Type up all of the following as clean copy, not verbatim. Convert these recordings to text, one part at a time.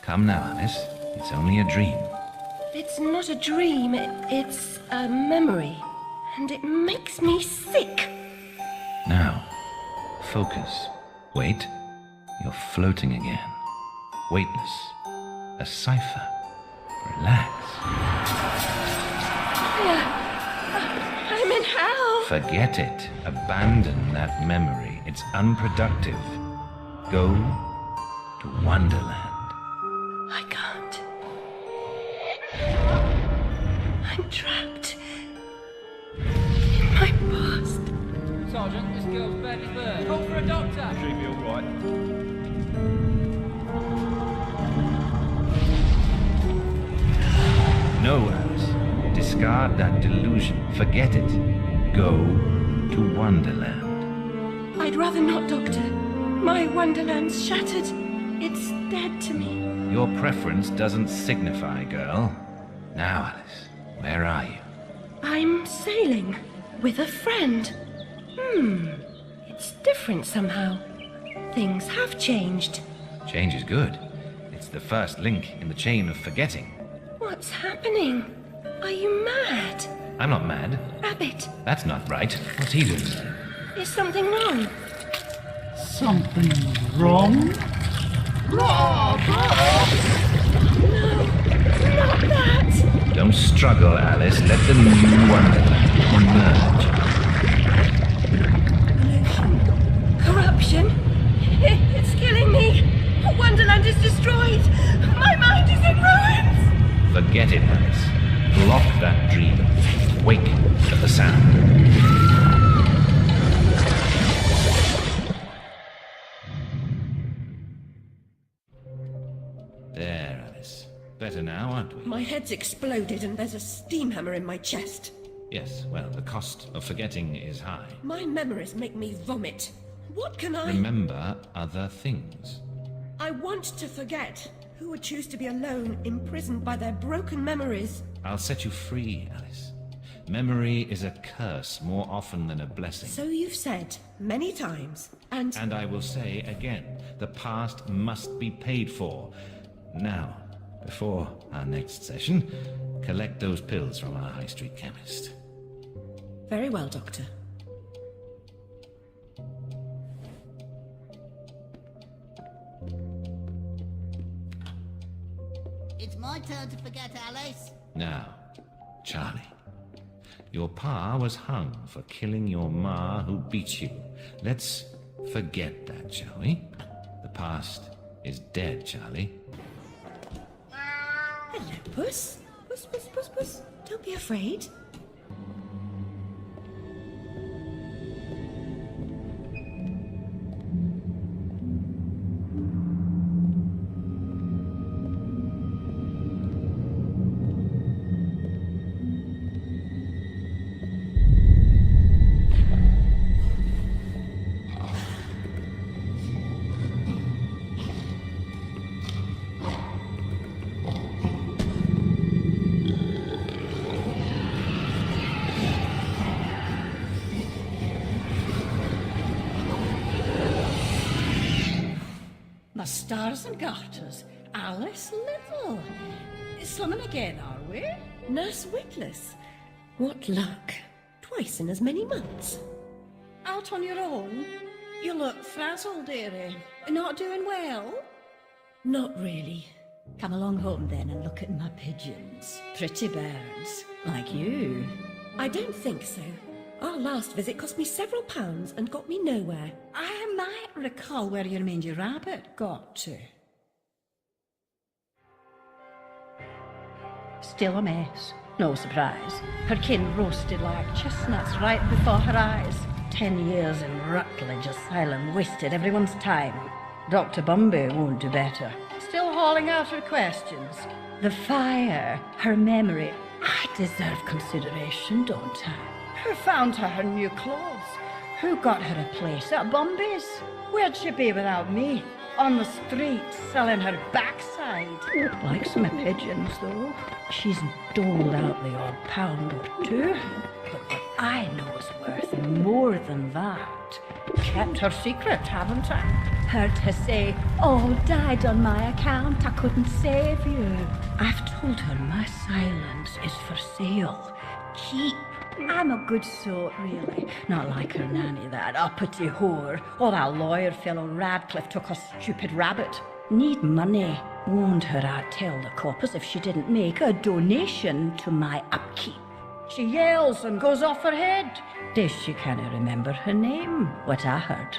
Come now, Alice. It's only a dream. It's not a dream, it's a memory. And it makes me sick. Now, focus. Wait. You're floating again. Weightless. A cipher. Relax. I'm in hell. Forget it. Abandon that memory. It's unproductive. Go to Wonderland. I can't. I'm trapped in my past. Sergeant, this girl's badly burned. Call for a doctor. She'll be all right. No, Alice. Discard that delusion. Forget it. Go to Wonderland. I'd rather not, Doctor. My Wonderland's shattered. It's dead to me. Your preference doesn't signify, girl. Now, Alice, where are you? I'm sailing with a friend. It's different somehow. Things have changed. Change is good. It's the first link in the chain of forgetting. What's happening? Are you mad? I'm not mad. Rabbit, That's not right. What's he doing? is something wrong? Something wrong? Not that! Don't struggle, Alice. Let the new Wonderland emerge. Corruption? It's killing me! Wonderland is destroyed! My mind is in ruins! Forget it, Alice. Block that dream. Wake to the sound. There, Alice. Better now, aren't we? My head's exploded and there's a steam hammer in my chest. Yes, well, the cost of forgetting is high. My memories make me vomit. What can I... Remember other things. I want to forget. Who would choose to be alone, imprisoned by their broken memories? I'll set you free, Alice. Memory is a curse more often than a blessing. So you've said many times, and And I will say again, the past must be paid for. Now, before our next session, collect those pills from our high street chemist. very well, Doctor. It's my turn to forget, Alice. Now, Charlie. Your pa was hung for killing your ma who beat you. Let's forget that, shall we? The past is dead, Charlie. Hello, Puss. Puss, Puss, Puss, Puss. Don't be afraid. My stars and garters, Alice Little. Slumming again, are we? Nurse Witless. What luck. Twice in as many months. Out on your own? You look frazzled, dearie. Not doing well? Not really. Come along home then and look at my pigeons. Pretty birds, like you. I don't think so. Our last visit cost me several pounds and got me nowhere. I might recall where your mangy rabbit got to. Still a mess. No surprise. Her kin roasted like chestnuts right before her eyes. 10 years in Rutledge Asylum wasted everyone's time. Dr. Bumby won't do better. Still hauling out her questions. The fire, her memory. I deserve consideration, don't I? Who found her new clothes? Who got her a place at Bumby's? Where'd she be without me? On the street, selling her backside. Likes my pigeons, though. She's doled out the odd pound or two. But what I know is worth more than that. Kept her secret, haven't I? her to say, all died on my account, I couldn't save you. I've told her my silence is for sale. Keep. I'm a good sort, really. Not like her nanny, that uppity whore, or that lawyer fellow Radcliffe took a stupid rabbit. Need money. Warned her I'd tell the coppers if she didn't make a donation to my upkeep. She yells and goes off her head. Does she can't remember her name, what I heard.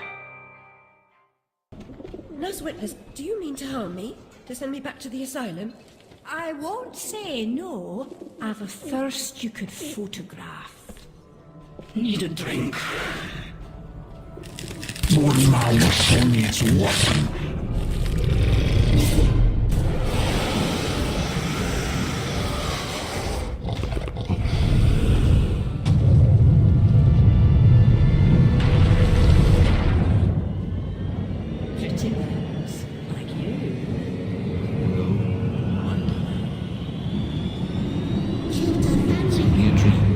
Nurse Whitless, do you mean to harm me? To send me back to the asylum? I won't say no. I've a thirst you could photograph. Need a drink. Mój mały koniec łosem. Pretty girls, like you. It's only a dream.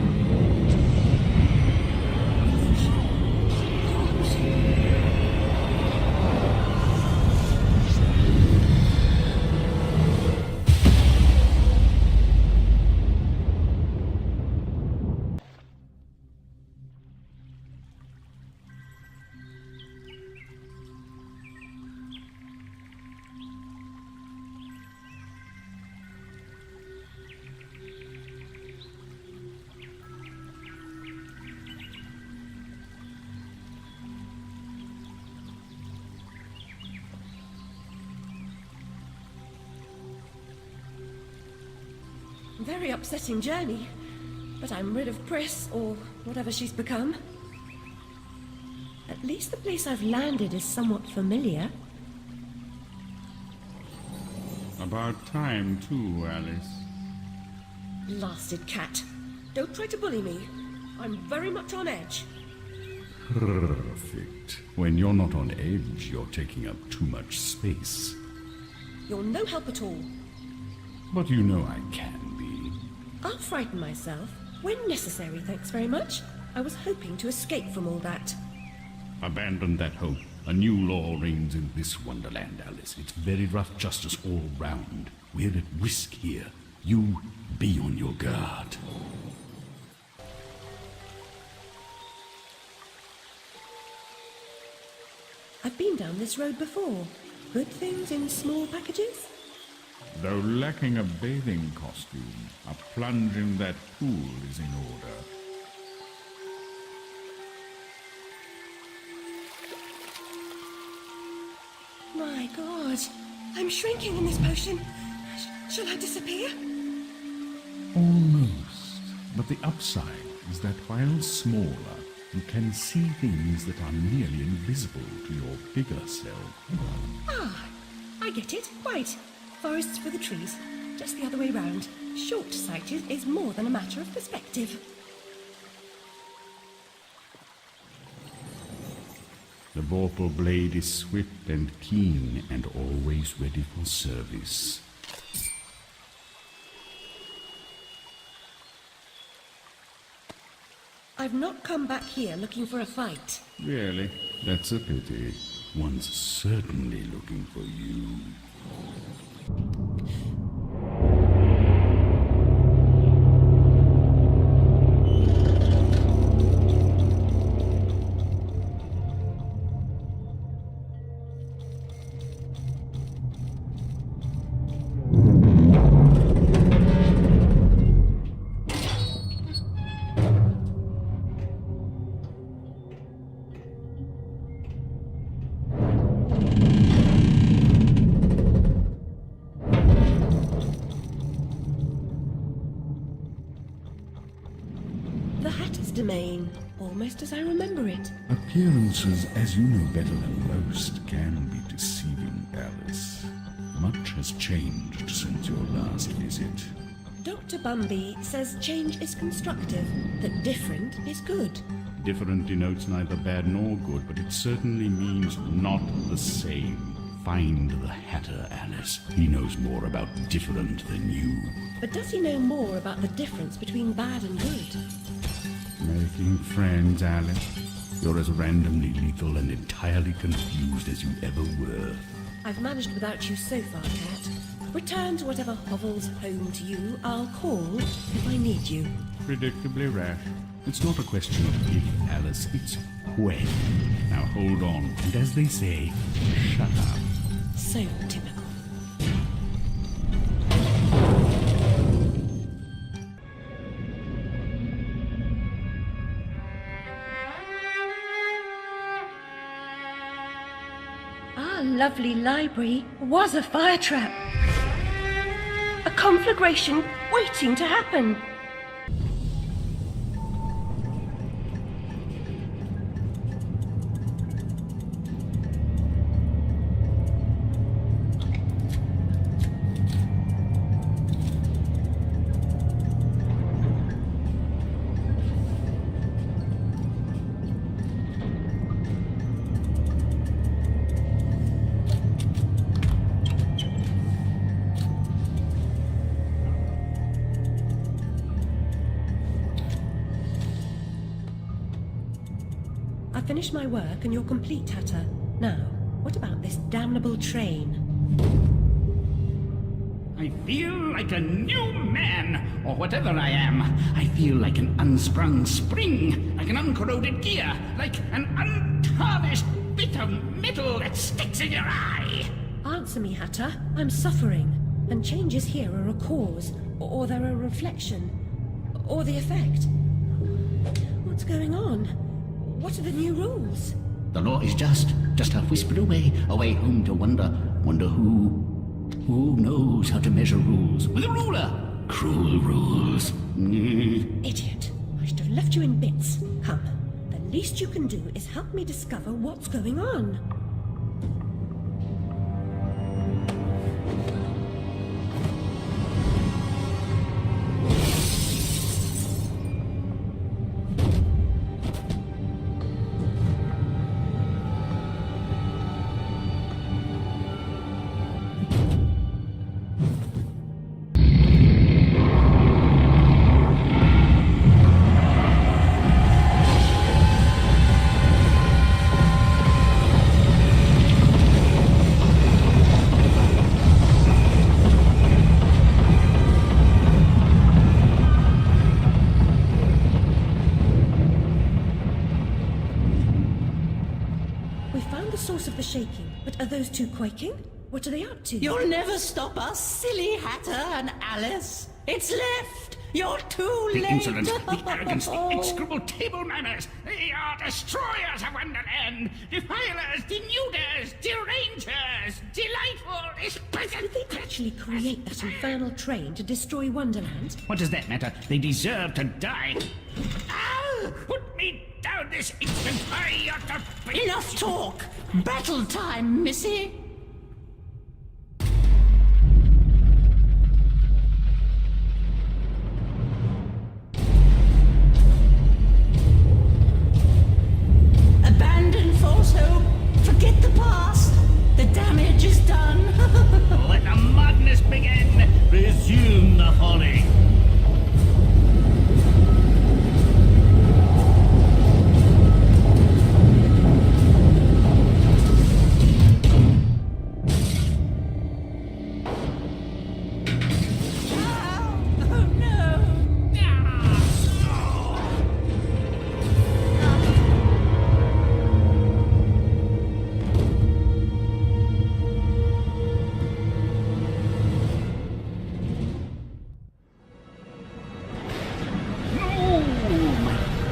Very upsetting journey. But I'm rid of Priss, or whatever she's become. At least the place I've landed is somewhat familiar. About time, too, Alice. Blasted cat. Don't try to bully me. I'm very much on edge. Perfect. When you're not on edge, you're taking up too much space. You're no help at all. But you know I can be. I'll frighten myself. When necessary, thanks very much. I was hoping to escape from all that. Abandon that hope. A new law reigns in this wonderland, Alice. It's very rough justice all round. We're at risk here. You be on your guard. I've been down this road before. Good things in small packages? Though lacking a bathing costume, a plunge in that pool is in order. My God, I'm shrinking in this potion. Shall I disappear? Almost. But the upside is that while smaller, you can see things that are nearly invisible to your bigger self. Ah, I get it. Right. Forests for the trees. Just the other way round. Short-sighted is more than a matter of perspective. The vorpal blade is swift and keen and always ready for service. I've not come back here looking for a fight. Really? That's a pity. One's certainly looking for you. Domain, almost as I remember it. Appearances, as you know better than most, can be deceiving, Alice. Much has changed since your last visit. Dr. Bumby says change is constructive, that different is good. Different denotes neither bad nor good, but it certainly means not the same. Find the Hatter, Alice. He knows more about different than you. But does he know more about the difference between bad and good? Making friends, Alice. You're as randomly lethal and entirely confused as you ever were. I've managed without you so far, Cat. Return to whatever hovels home to you. I'll call if I need you. Predictably rash. It's not a question of if, Alice, it's when. Now hold on, and as they say, shut up. So typical. Our lovely library was a fire trap. A conflagration waiting to happen. I've finished my work and you're complete, Hatter. Now, what about this damnable train? I feel like a new man, or whatever I am. I feel like an unsprung spring, like an uncorroded gear, like an untarnished bit of metal that sticks in your eye. Answer me, Hatter. I'm suffering. And changes here are a cause, or they're a reflection, or the effect. What's going on? What are the new rules? The law is just a whisper away home to wonder who knows how to measure rules with a ruler. Cruel rules. Idiot. I should have left you in bits. Come, the least you can do is help me discover what's going on. Source of the shaking, but are those two quaking? What are they up to? You'll never stop us, silly Hatter and Alice. It's left. You're too The late. insolence, the arrogance, the execrable table manners. They are destroyers of Wonderland, defilers, denuders, derangers, delightful, exquisite. Did they actually create that infernal train to destroy Wonderland? What does that matter? They deserve to die. Ow! Put me down this instant. I ought to be... Enough talk. Battle time, Missy. Abandon false hope. Forget the past. The damage is done. Let the madness begin. Resume the folly.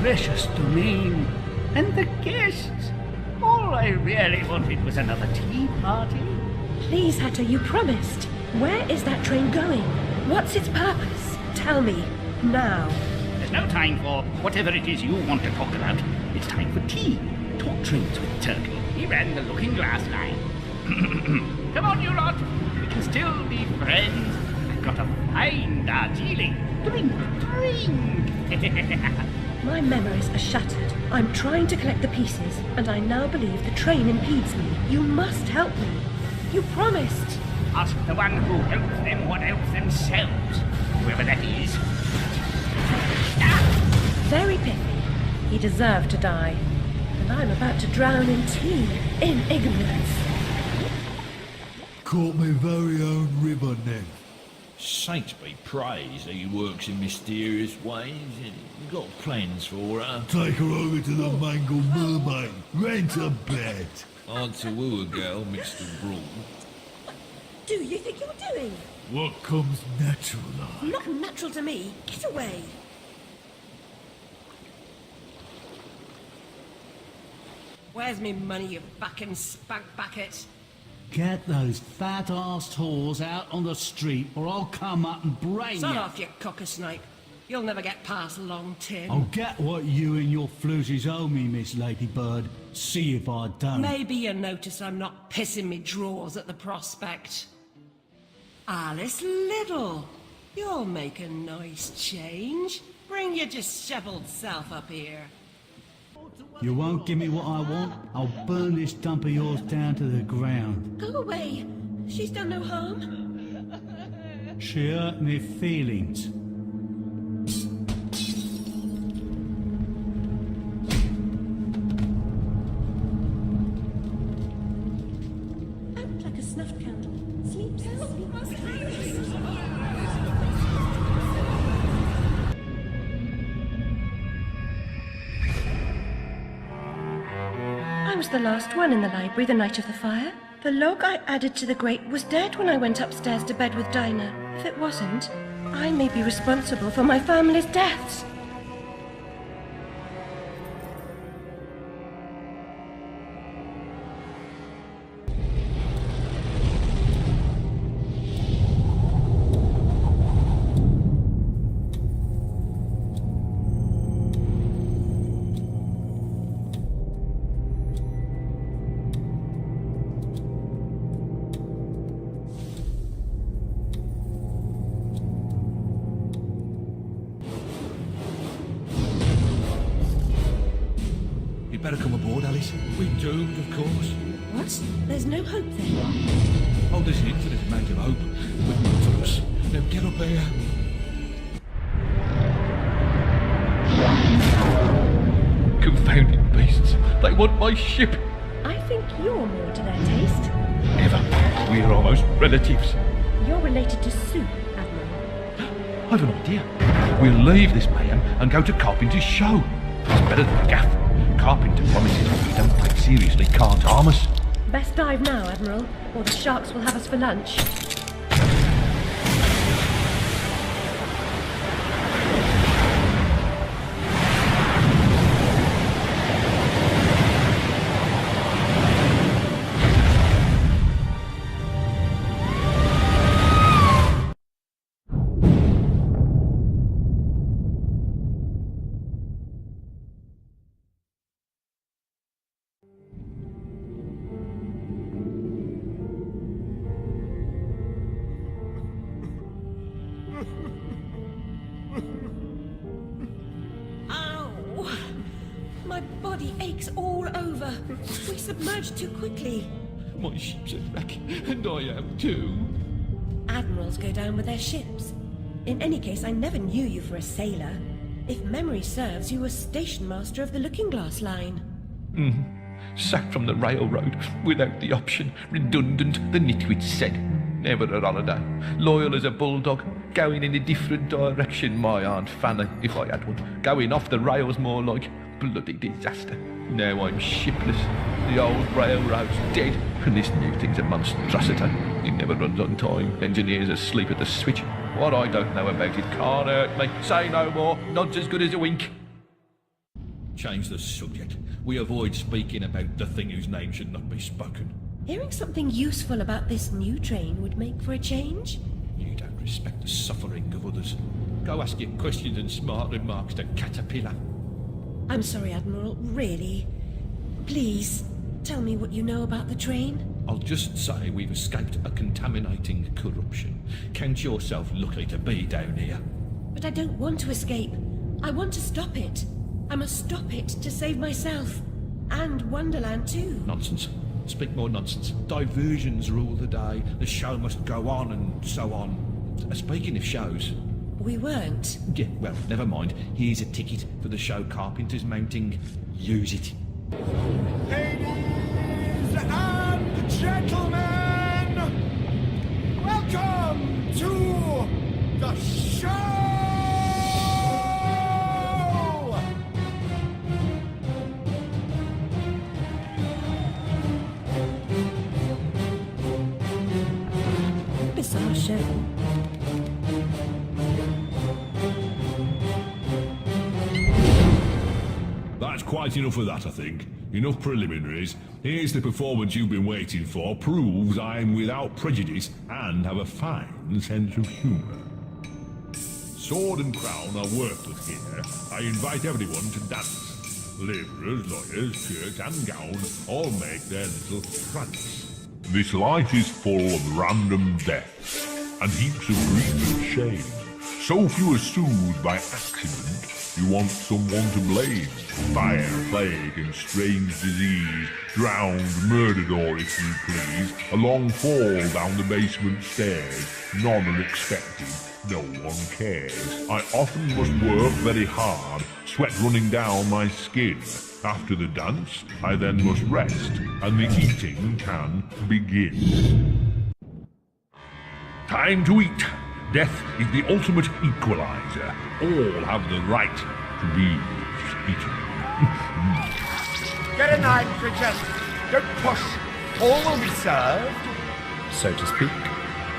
Precious domain. And the guests. All I really wanted was another tea party. Please, Hatter, you promised. Where is that train going? What's its purpose? Tell me, now. There's no time for whatever it is you want to talk about. It's time for tea. Talk trains with Turkey. He ran the Looking Glass line. Come on, you lot. We can still be friends. I've got a fine Darjeeling. Drink. My memories are shattered. I'm trying to collect the pieces, and I now believe the train impedes me. You must help me. You promised. Ask the one who helps them what helps themselves. Whoever that is. Very pithy. He deserved to die. And I'm about to drown in tea, in ignorance. Caught me very own river nymph. Saints be praised, he works in mysterious ways. You've got plans for her. Take her over to the mangled mermaid. Rent a bed. Hard to woo a girl mixed with brawn. What do you think you're doing? What comes natural like? Not natural to me. Get away. Where's me money, you fucking spank bucket? Get those fat-assed whores out on the street or I'll come up and brain Son you. off, you cocker-snipe. You'll never get past Long Tin. I'll get what you and your floozies owe me, Miss Ladybird. See if I don't. Maybe you notice I'm not pissing me drawers at the prospect. Alice Liddle, you'll make a nice change. Bring your dishevelled self up here. You won't give me what I want, I'll burn this dump of yours down to the ground. Go away. She's done no harm. She hurt me feelings. Act like a snuffed candle. Sleep, I was the last one in the library the night of the fire. The log I added to the grate was dead when I went upstairs to bed with Dinah. If it wasn't, I may be responsible for my family's deaths. Better come aboard, Alice. We're doomed, of course. What? There's no hope then? Oh, there's an infinite amount of hope, but not for us. Now get up there. Confounded beasts. They want my ship. I think you're more to their taste. Never. We're almost relatives. You're related to Sue, Admiral. I've an idea. We'll leave this mayhem and go to Carpenter's show. It's better than Gaff. Carpenter promises what we don't take seriously can't harm us. Best dive now, Admiral, or the sharks will have us for lunch. My body aches all over. We submerged too quickly. My ship's a wreck, and I am too. Admirals go down with their ships. In any case, I never knew you for a sailor. If memory serves, you were station master of the Looking Glass line. Sacked from the railroad, without the option. Redundant, the nitwit said. Never a holiday. Loyal as a bulldog. Going in a different direction, my Aunt Fanny, if I had one. Going off the rails more like. Bloody disaster. Now I'm shipless. The old railroad's dead, and this new thing's a monstrosity. It never runs on time. Engineers asleep at the switch. What I don't know about it can't hurt me. Say no more. Nod's as good as a wink. Change the subject. We avoid speaking about the thing whose name should not be spoken. Hearing something useful about this new train would make for a change. You don't respect the suffering of others. Go ask your questions and smart remarks to Caterpillar. I'm sorry, Admiral, really. Please, tell me what you know about the train. I'll just say we've escaped a contaminating corruption. Count yourself lucky to be down here. But I don't want to escape. I want to stop it. I must stop it to save myself. And Wonderland too. Nonsense. Speak more nonsense. Diversions rule the day. The show must go on and so on. Speaking of shows... We weren't. Yeah, well, never mind. Here's a ticket for the show Carpenter's mounting. Use it. Ladies and gentlemen, welcome to the show! Bizarre show. That's quite enough of that, I think. Enough preliminaries. Here's the performance you've been waiting for. Proves I'm without prejudice and have a fine sense of humour. Sword and crown are worthless here. I invite everyone to dance. Labourers, lawyers, shirt and gown all make their little trance. This life is full of random deaths and heaps of grief and shame. So few are soothed by accident. You want someone to blame. Fire, plague, and strange disease. Drowned, murdered, or if you please, a long fall down the basement stairs. None unexpected. No one cares. I often must work very hard, sweat running down my skin. After the dance, I then must rest, and the eating can begin. Time to eat. Death is the ultimate equalizer. All have the right to be eaten. Get a knife, Bridget. Don't push. All will be served. So to speak.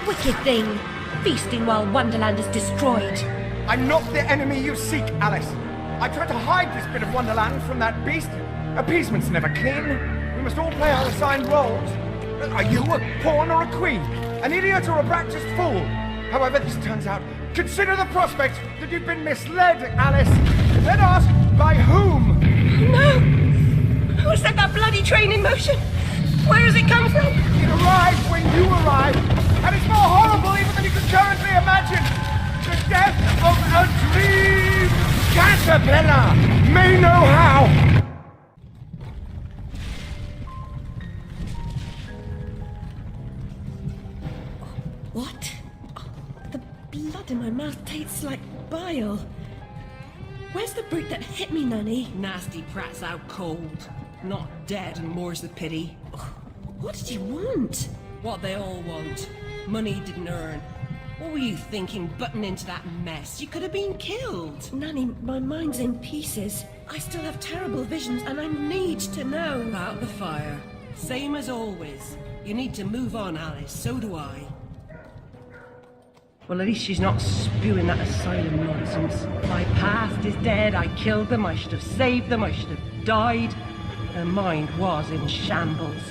Wicked thing. Feasting while Wonderland is destroyed. I'm not the enemy you seek, Alice. I tried to hide this bit of Wonderland from that beast. Appeasement's never clean. We must all play our assigned roles. Are you a pawn or a queen? An idiot or a practiced fool? However this turns out, consider the prospect that you've been misled, Alice. Then ask, by whom? No! Who set that bloody train in motion? Where has it come from? It arrived when you arrived, and it's more horrible even than you can currently imagine. The death of a dream caterpillar may know how. What? The blood in my mouth tastes like bile. Where's the brute that hit me, Nanny? Nasty prat's out cold. Not dead, and more's the pity. What did you want? What they all want. Money didn't earn. What were you thinking, butting into that mess? You could have been killed. Nanny, my mind's in pieces. I still have terrible visions, and I need to know. About the fire. Same as always. You need to move on, Alice. So do I. Well, at least she's not spewing that asylum nonsense. My past is dead. I killed them. I should have saved them. I should have died. Her mind was in shambles.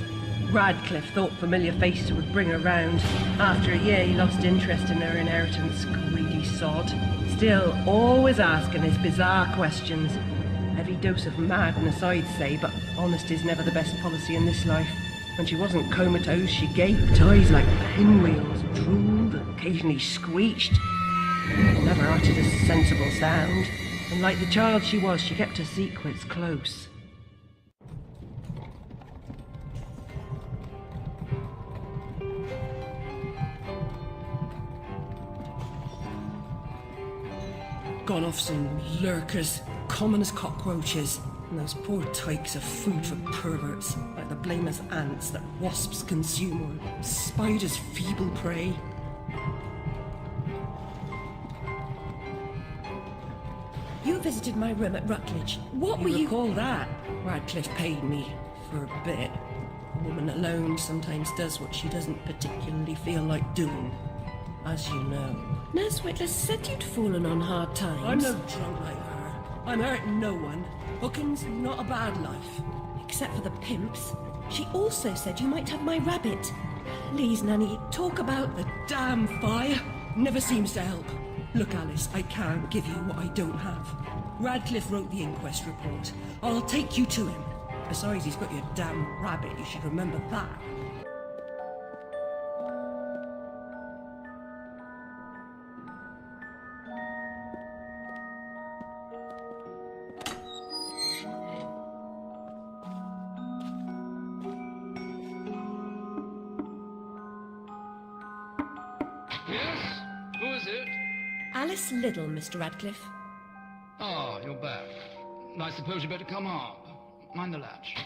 Radcliffe thought familiar faces would bring her round. After a year, he lost interest in her inheritance. Greedy sod. Still, always asking his bizarre questions. Heavy dose of madness, I'd say, but honesty's never the best policy in this life. When she wasn't comatose, she gaped, eyes like pinwheels, drooled, occasionally screeched. Never uttered a sensible sound. And like the child she was, she kept her secrets close. Gone off some lurkers, common as cockroaches. And those poor tykes are food for perverts, like the blameless ants that wasps consume, or spiders' feeble prey. You visited my room at Rutledge. What were you... recall that? Radcliffe paid me for a bit. A woman alone sometimes does what she doesn't particularly feel like doing, as you know. Nurse Whitler said you'd fallen on hard times. I'm no drunk like her. I'm hurting no one. Hooking's not a bad life. Except for the pimps. She also said you might have my rabbit. Please, Nanny, talk about... The damn fire never seems to help. Look, Alice, I can't give you what I don't have. Radcliffe wrote the inquest report. I'll take you to him. Besides, he's got your damn rabbit. You should remember that. Yes? Who is it? Alice Liddell, Mr. Radcliffe. Ah, you're back. I suppose you better come up. mind the latch.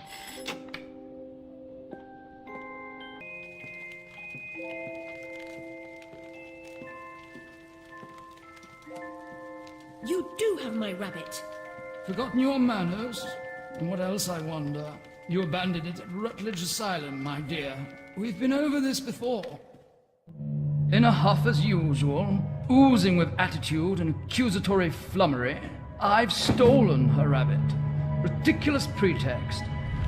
You do have my rabbit. Forgotten your manners? And what else, I wonder? You abandoned it at Rutledge Asylum, my dear. We've been over this before. In a huff as usual, oozing with attitude and accusatory flummery, I've stolen her rabbit. Ridiculous pretext.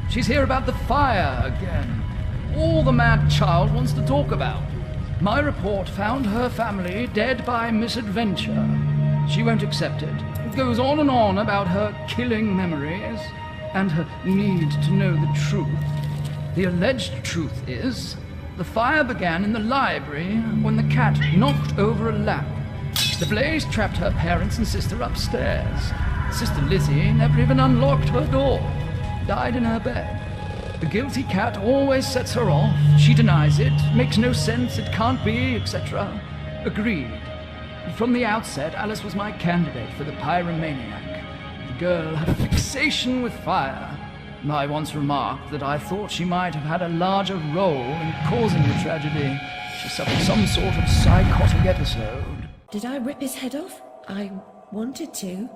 She's here about the fire again. All the mad child wants to talk about. My report found her family dead by misadventure. She won't accept it. It goes on and on about her killing memories and her need to know the truth. The alleged truth is, the fire began in the library when the cat knocked over a lamp. The blaze trapped her parents and sister upstairs. Sister Lizzie never even unlocked her door. Died in her bed. The guilty cat always sets her off. She denies it, makes no sense, it can't be, etc. Agreed. From the outset, Alice was my candidate for the pyromaniac. The girl had a fixation with fire. I once remarked that I thought she might have had a larger role in causing the tragedy. She suffered some sort of psychotic episode. Did I rip his head off? I wanted to.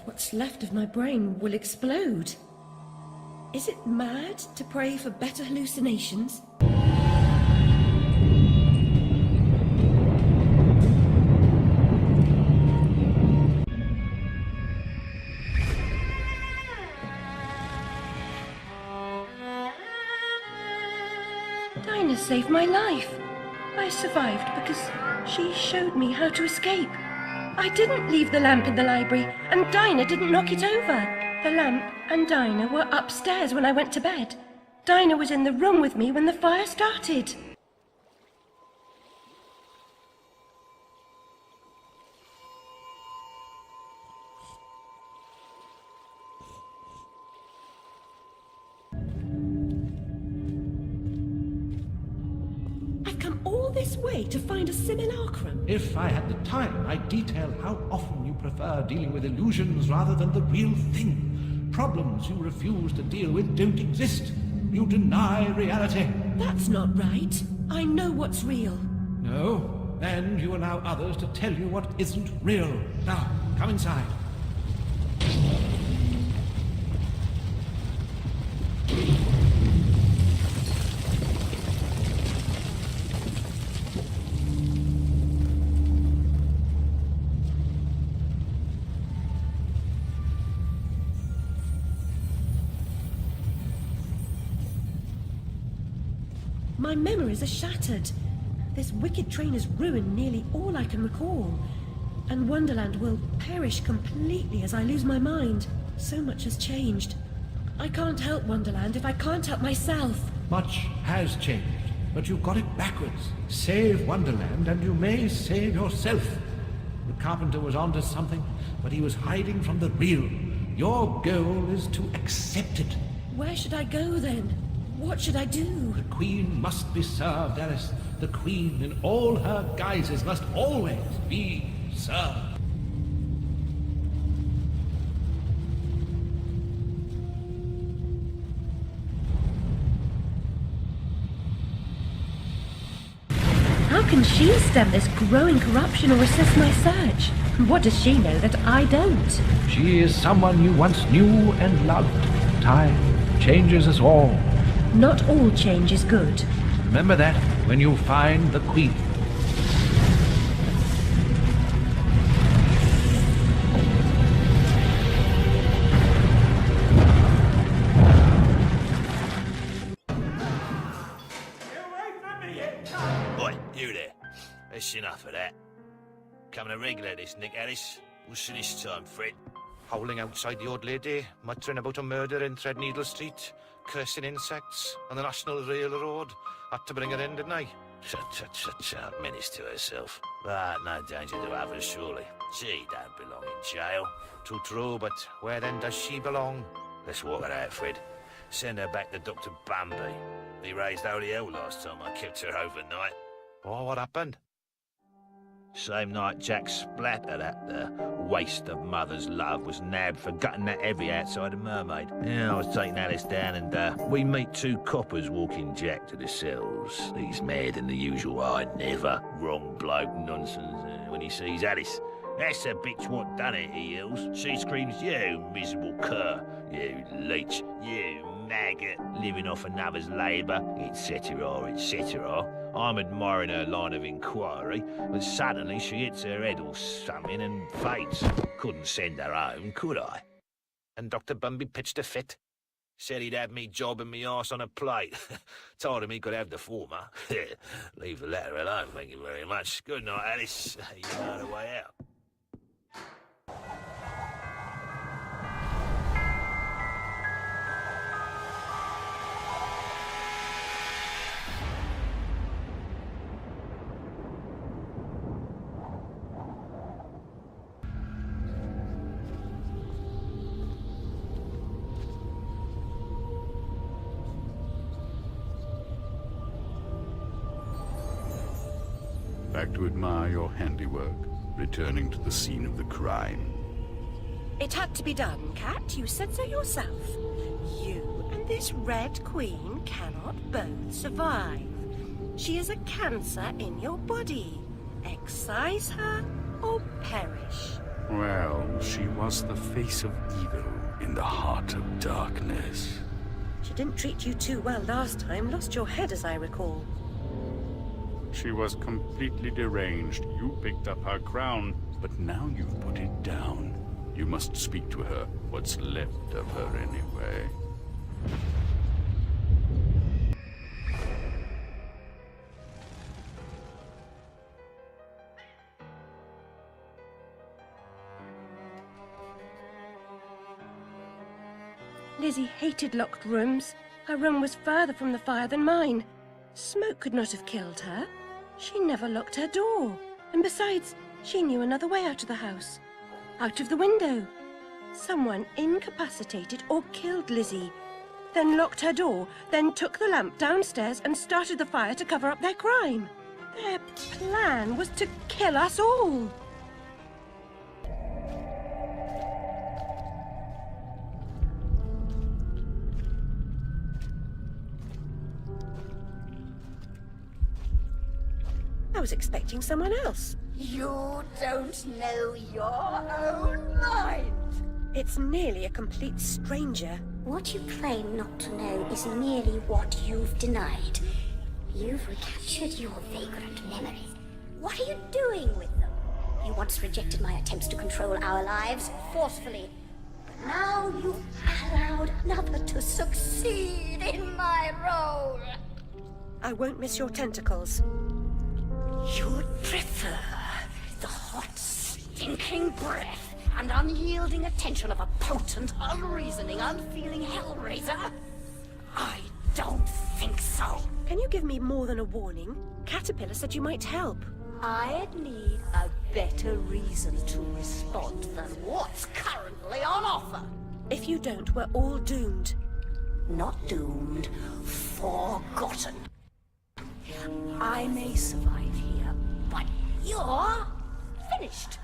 What's left of my brain will explode. Is it mad to pray for better hallucinations? Dinah saved my life. I survived because she showed me how to escape. I didn't leave the lamp in the library, and Dinah didn't knock it over. The lamp and Dinah were upstairs when I went to bed. Dinah was in the room with me when the fire started. This way to find a simulacrum. If I had the time, I'd detail how often you prefer dealing with illusions rather than the real thing. Problems you refuse to deal with don't exist. You deny reality. That's not right. I know what's real. No? Then you allow others to tell you what isn't real. Now, come inside. My memories are shattered. This wicked train has ruined nearly all I can recall. And Wonderland will perish completely as I lose my mind. So much has changed. I can't help Wonderland if I can't help myself. Much has changed, but you got it backwards. Save Wonderland and you may save yourself. The carpenter was onto something, but he was hiding from the real. Your goal is to accept it. Where should I go then? What should I do? The Queen must be served, Alice. The Queen in all her guises must always be served. How can she stem this growing corruption or assist my search? What does she know that I don't? She is someone you once knew and loved. Time changes us all. Not all change is good. Remember that when you find the Queen. Oi, you there. That's enough of that. Coming a regular, this Nick Harris. What's this time, Fred? Howling outside the old lady, muttering about a murder in Threadneedle Street, cursing insects on the National Railroad. Had to bring her in, didn't I? Shut, menace to herself. But no danger to others, surely. She don't belong in jail. True, but where then does she belong? Let's walk her out, Fred. Send her back to Dr. Bambi. He raised holy hell last time I kept her overnight. Oh, what happened? Same night Jack splattered at the waste of mother's love was nabbed for gutting that heavy outside a mermaid. Yeah, I was taking Alice down and we meet two coppers walking Jack to the cells. He's mad than the usual I never wrong bloke nonsense when he sees Alice. That's the bitch what done it, he yells. She screams, you miserable cur, you leech, you maggot, living off another's labour, etc., etc. I'm admiring her line of inquiry, but suddenly she hits her head or something and faints. Couldn't send her home, could I? And Dr. Bumby pitched a fit. Said he'd have me jobbing me arse on a plate. Told him he could have the former. Leave the latter alone, thank you very much. Good night, Alice. You know the way out. Back to admire your handiwork, returning to the scene of the crime. It had to be done, Cat. You said so yourself. You and this Red Queen cannot both survive. She is a cancer in your body. Excise her or perish. Well, she was the face of evil in the heart of darkness. She didn't treat you too well last time. Lost your head, as I recall. She was completely deranged. You picked up her crown, but now you've put it down. You must speak to her. What's left of her, anyway? Lizzie hated locked rooms. Her room was further from the fire than mine. Smoke could not have killed her. She never locked her door. And besides, she knew another way out of the house. Out of the window. Someone incapacitated or killed Lizzie, then locked her door, then took the lamp downstairs and started the fire to cover up their crime. Their plan was to kill us all. I was expecting someone else. You don't know your own mind. It's nearly a complete stranger. What you claim not to know is merely what you've denied. You've recaptured your vagrant memories. What are you doing with them? You once rejected my attempts to control our lives forcefully. But now you've allowed another to succeed in my role. I won't miss your tentacles. You'd prefer the hot, stinking breath and unyielding attention of a potent, unreasoning, unfeeling hellraiser? I don't think so. Can you give me more than a warning? Caterpillar said you might help. I'd need a better reason to respond than what's currently on offer. If you don't, we're all doomed. Not doomed, forgotten. I may survive here, but you're finished.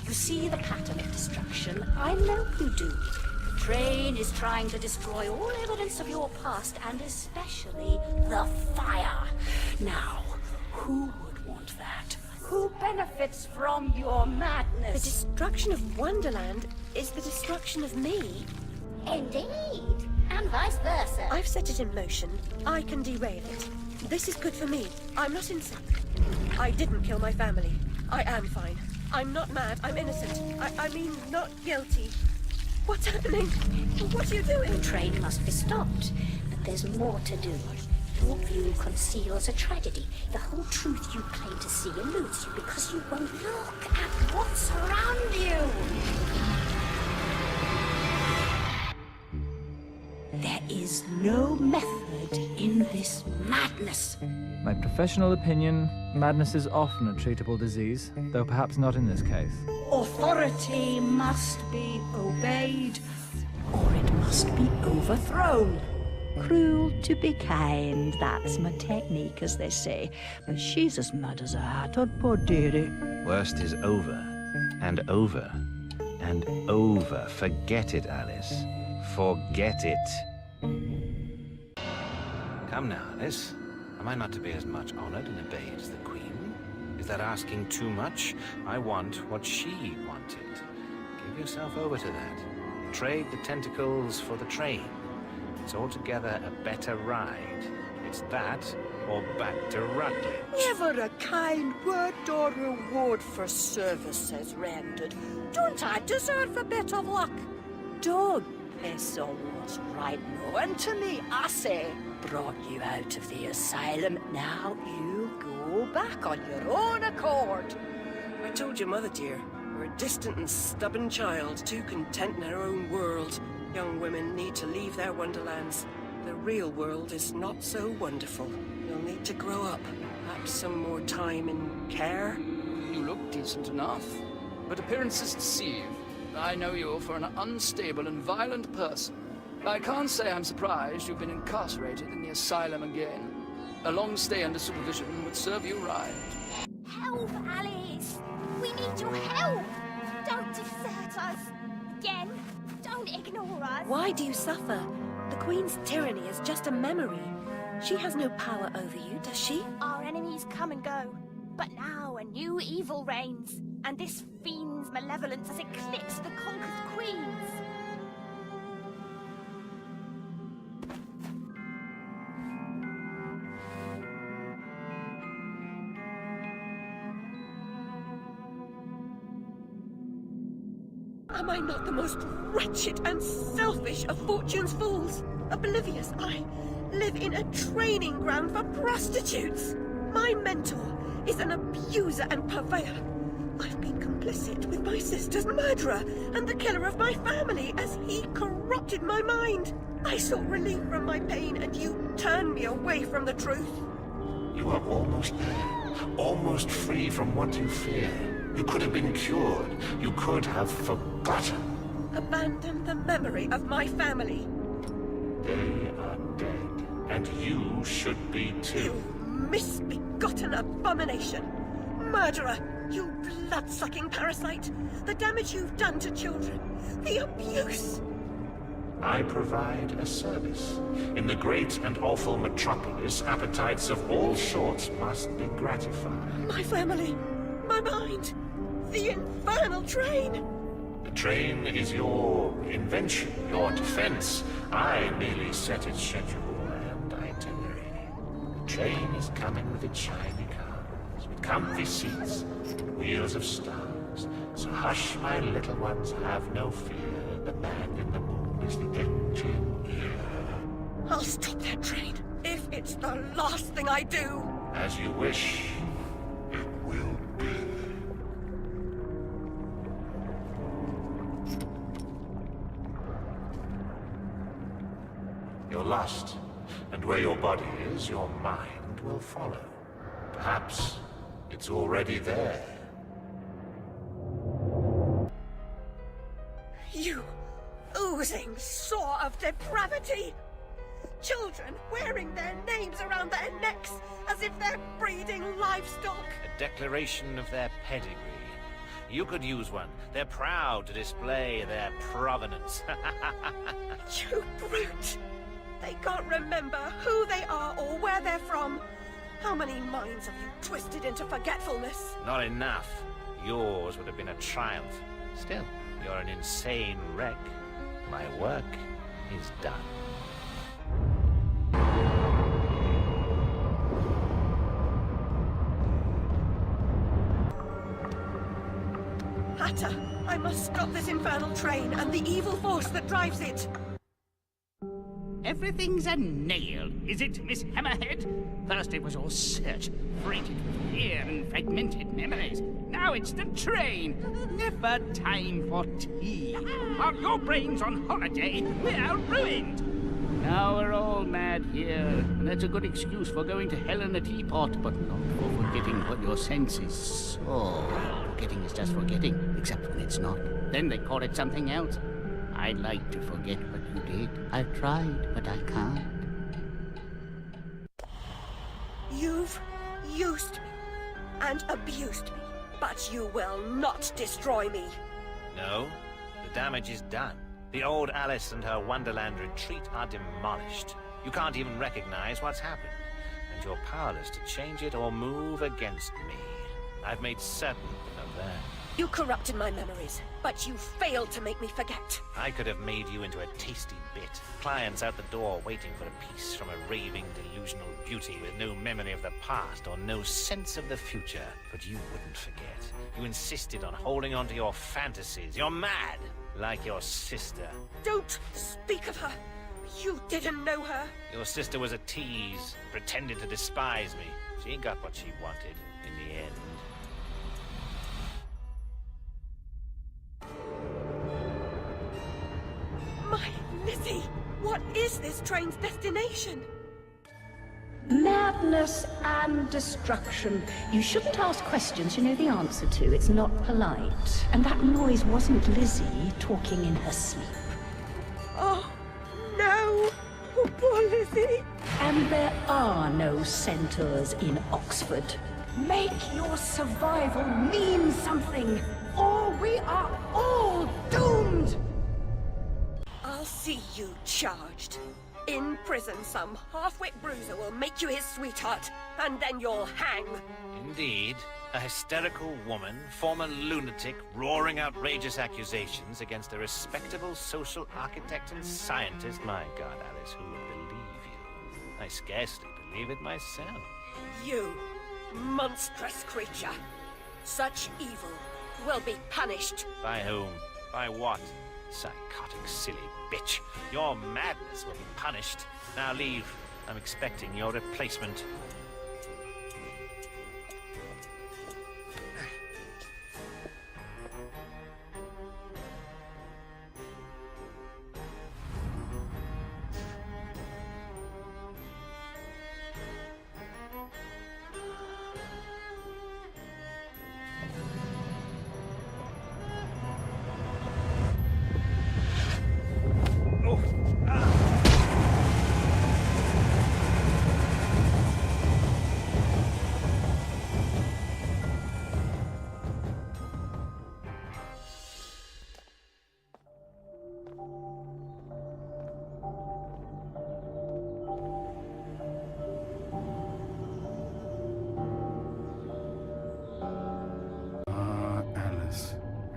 You see the pattern of destruction. I know you do. The train is trying to destroy all evidence of your past, and especially the fire. Now, who would want that? Who benefits from your madness? The destruction of Wonderland is the destruction of me. Indeed, and vice versa. I've set it in motion. I can derail it. This is good for me. I'm not insane. I didn't kill my family. I am fine. I'm not mad. I'm innocent. I mean, not guilty. What's happening? What are you doing? The train must be stopped, but there's more to do. Your view conceals a tragedy. The whole truth you claim to see eludes you because you won't look at what's around you. There is no method in this madness. My professional opinion, madness is often a treatable disease, though perhaps not in this case. Authority must be obeyed, or it must be overthrown. Cruel to be kind, that's my technique, as they say. But she's as mad as a hatter, poor dearie. Worst is over, and over, and over. Forget it, Alice. Forget it. Come now, Alice. Am I not to be as much honored and obeyed as the Queen? Is that asking too much? I want what she wanted. Give yourself over to that. Trade the tentacles for the train. It's altogether a better ride. It's that, or back to Rutledge. Never a kind word or reward for services rendered. Don't I deserve a bit of luck? Don't piss on what's right now. And to me, I say, brought you out of the asylum. Now you go back on your own accord. I told your mother, dear, we're a distant and stubborn child, too content in our own world. Young women need to leave their wonderlands. The real world is not so wonderful. You'll need to grow up. Perhaps some more time in care. You look decent enough, but appearances deceive. I know you for an unstable and violent person. I can't say I'm surprised you've been incarcerated in the asylum again. A long stay under supervision would serve you right. Help, Alice! We need your help! Don't desert us! Again, don't ignore us! Why do you suffer? The Queen's tyranny is just a memory. She has no power over you, does she? Our enemies come and go, but now a new evil reigns, and this fiend's malevolence has eclipsed the conquered queens. Am I not the most wretched and selfish of fortune's fools? Oblivious, I live in a training ground for prostitutes. My mentor is an abuser and purveyor. I've been complicit with my sister's murderer and the killer of my family as he corrupted my mind. I sought relief from my pain and you turned me away from the truth. You are almost there, almost free from what you fear. You could have been cured. You could have forgotten. Abandon the memory of my family. They are dead, and you should be too. You misbegotten abomination! Murderer! You blood-sucking parasite! The damage you've done to children! The abuse! I provide a service. In the great and awful metropolis, appetites of all sorts must be gratified. My family! My mind! The infernal train! The train is your invention, your defense. I merely set its schedule and itinerary. The train is coming with its shiny cars, with comfy seats, wheels of stars. So hush, my little ones, have no fear. The man in the moon is the engineer. I'll stop that train, if it's the last thing I do! As you wish, it will be. You're lost, and where your body is, your mind will follow. Perhaps it's already there. You oozing sore of depravity! Children wearing their names around their necks as if they're breeding livestock! A declaration of their pedigree. You could use one. They're proud to display their provenance. You brute! They can't remember who they are or where they're from. How many minds have you twisted into forgetfulness? Not enough. Yours would have been a triumph. Still, you're an insane wreck. My work is done. Hatter, I must stop this infernal train and the evil force that drives it. Everything's a nail, is it, Miss Hammerhead? First it was all search, freighted with fear and fragmented memories. Now it's the train. Never time for tea. While your brain's on holiday, we're ruined. Now we're all mad here, and that's a good excuse for going to hell in a teapot, but not for forgetting what your senses saw. Forgetting is just forgetting, except when it's not. Then they call it something else. I'd like to forget what you did. I've tried, but I can't. You've used me and abused me, but you will not destroy me. No, the damage is done. The old Alice and her Wonderland retreat are demolished. You can't even recognize what's happened, and you're powerless to change it or move against me. I've made certain of that. You corrupted my memories, but you failed to make me forget. I could have made you into a tasty bit. Clients out the door waiting for a piece from a raving, delusional beauty with no memory of the past or no sense of the future. But you wouldn't forget. You insisted on holding on to your fantasies. You're mad, like your sister. Don't speak of her. You didn't know her. Your sister was a tease, pretended to despise me. She got what she wanted in the end. My Lizzie, what is this train's destination? Madness and destruction. You shouldn't ask questions you know the answer to. It's not polite. And that noise wasn't Lizzie talking in her sleep. Oh, no! Oh, poor Lizzie! And there are no centaurs in Oxford. Make your survival mean something, or we are all doomed! I'll see you charged. In prison, some half-wit bruiser will make you his sweetheart, and then you'll hang. Indeed. A hysterical woman, former lunatic, roaring outrageous accusations against a respectable social architect and scientist. My God, Alice, who would believe you? I scarcely believe it myself. You, monstrous creature. Such evil will be punished. By whom? By what? Psychotic, silly bitch. Your madness will be punished. Now leave. I'm expecting your replacement.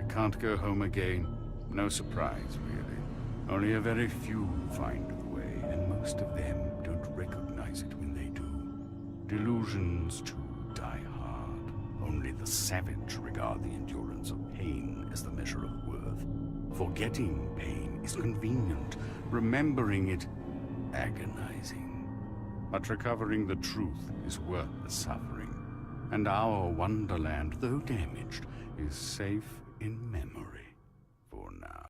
Can't go home again. No surprise, really. Only a very few find the way, and most of them don't recognize it when they do. Delusions, too, die hard. Only the savage regard the endurance of pain as the measure of worth. Forgetting pain is convenient. Remembering it, agonizing. But recovering the truth is worth the suffering. And our Wonderland, though damaged, is safe in memory for now.